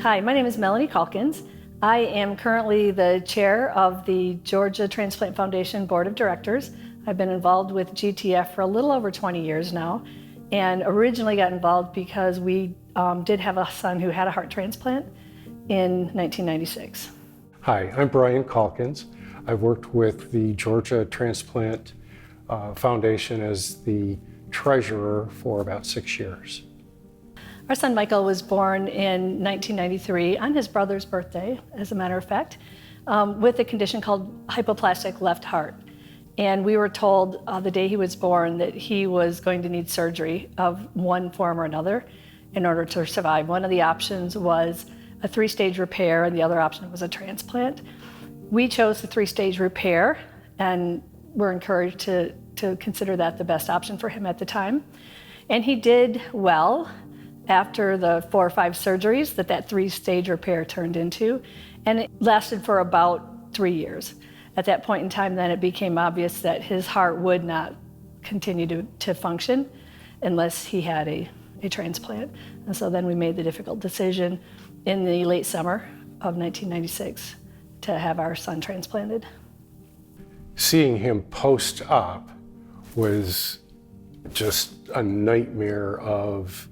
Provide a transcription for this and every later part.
Hi, my name is Melanie Calkins. I am currently the chair of the Georgia Transplant Foundation Board of Directors. I've been involved with GTF for a little over 20 years now, and originally got involved because we did have a son who had a heart transplant in 1996. Hi, I'm Brian Calkins. I've worked with the Georgia Transplant Foundation as the treasurer for about 6 years. Our son Michael was born in 1993 on his brother's birthday, as a matter of fact, with a condition called hypoplastic left heart. And we were told the day he was born that he was going to need surgery of one form or another in order to survive. One of the options was a 3-stage repair, and the other option was a transplant. We chose the 3-stage repair, and were encouraged to consider that the best option for him at the time. And he did well after the 4 or 5 surgeries that 3-stage repair turned into, and it lasted for about 3 years. At that point in time, then it became obvious that his heart would not continue to function unless he had a transplant. And so then we made the difficult decision in the late summer of 1996 to have our son transplanted. Seeing him post-op was just a nightmare of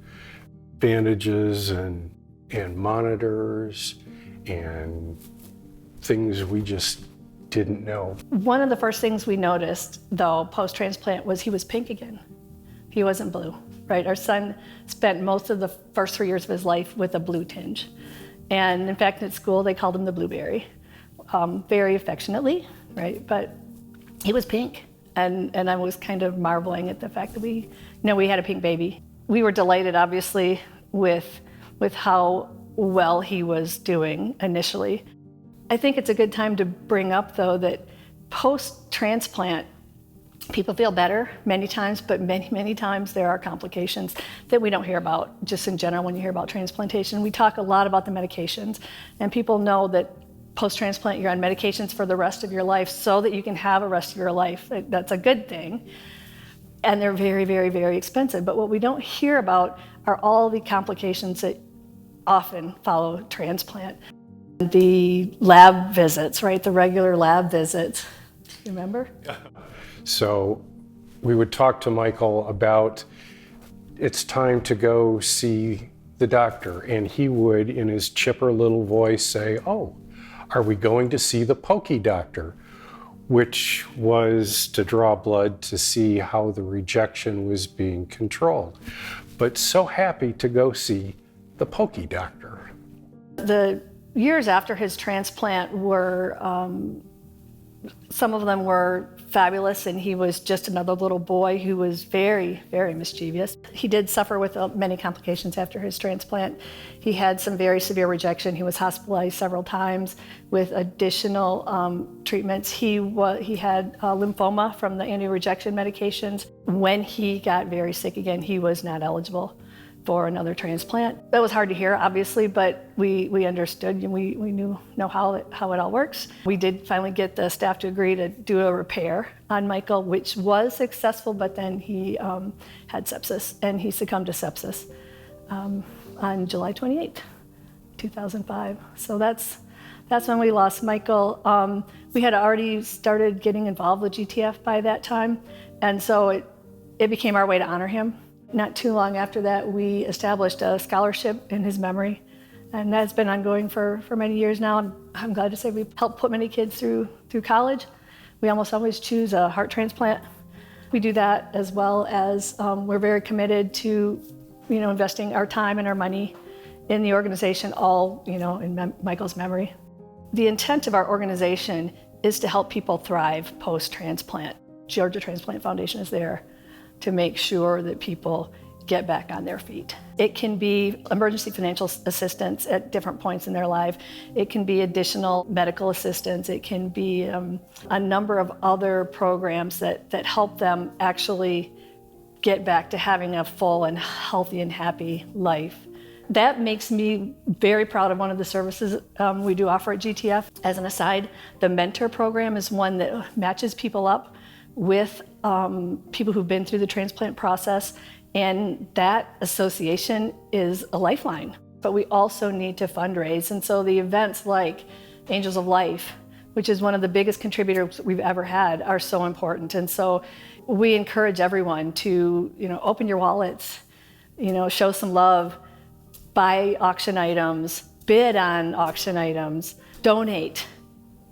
bandages and monitors and things we just didn't know. One of the first things we noticed, though, post-transplant was he was pink again. He wasn't blue, right? Our son spent most of the first 3 years of his life with a blue tinge. And in fact, at school, they called him the blueberry, very affectionately, right? But he was pink. And I was kind of marveling at the fact that we had a pink baby. We were delighted, obviously, with how well he was doing initially. I think it's a good time to bring up, though, that post-transplant, people feel better many times, but many times there are complications that we don't hear about just in general when you hear about transplantation. We talk a lot about the medications, and people know that post-transplant you're on medications for the rest of your life so that you can have a rest of your life. That's a good thing. And they're very, very, very expensive. But what we don't hear about are all the complications that often follow transplant. The lab visits, right? The regular lab visits. Remember? So we would talk to Michael about it's time to go see the doctor. And he would, in his chipper little voice, say, "Oh, are we going to see the pokey doctor?" Which was to draw blood to see how the rejection was being controlled. But so happy to go see the pokey doctor. The years after his transplant were, some of them were fabulous, and he was just another little boy who was very, very mischievous. He did suffer with many complications after his transplant. He had some very severe rejection. He was hospitalized several times with additional treatments. He had lymphoma from the anti-rejection medications. When he got very sick again, he was not eligible for another transplant. That was hard to hear, obviously, but we understood, and we know how it all works. We did finally get the staff to agree to do a repair on Michael, which was successful, but then he had sepsis, and he succumbed to sepsis on July 28th, 2005. So that's when we lost Michael. We had already started getting involved with GTF by that time, and so it became our way to honor him. Not too long after that, we established a scholarship in his memory, and that's been ongoing for many years now. I'm glad to say we've helped put many kids through college. We almost always choose a heart transplant. We do that, as well as we're very committed to investing our time and our money in the organization, all in Michael's memory. The intent of our organization is to help people thrive post-transplant. Georgia Transplant Foundation is there to make sure that people get back on their feet. It can be emergency financial assistance at different points in their life. It can be additional medical assistance. It can be a number of other programs that help them actually get back to having a full and healthy and happy life. That makes me very proud of one of the services we do offer at GTF. As an aside, the mentor program is one that matches people up with people who've been through the transplant process, and that association is a lifeline. But we also need to fundraise. And so the events like Angels of Life, which is one of the biggest contributors we've ever had, are so important. And so we encourage everyone to, open your wallets, show some love, buy auction items, bid on auction items, donate,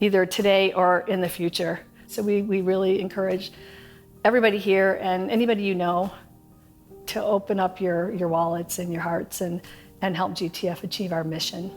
either today or in the future. So we really encourage everybody here and anybody you know to open up your wallets and your hearts and help GTF achieve our mission.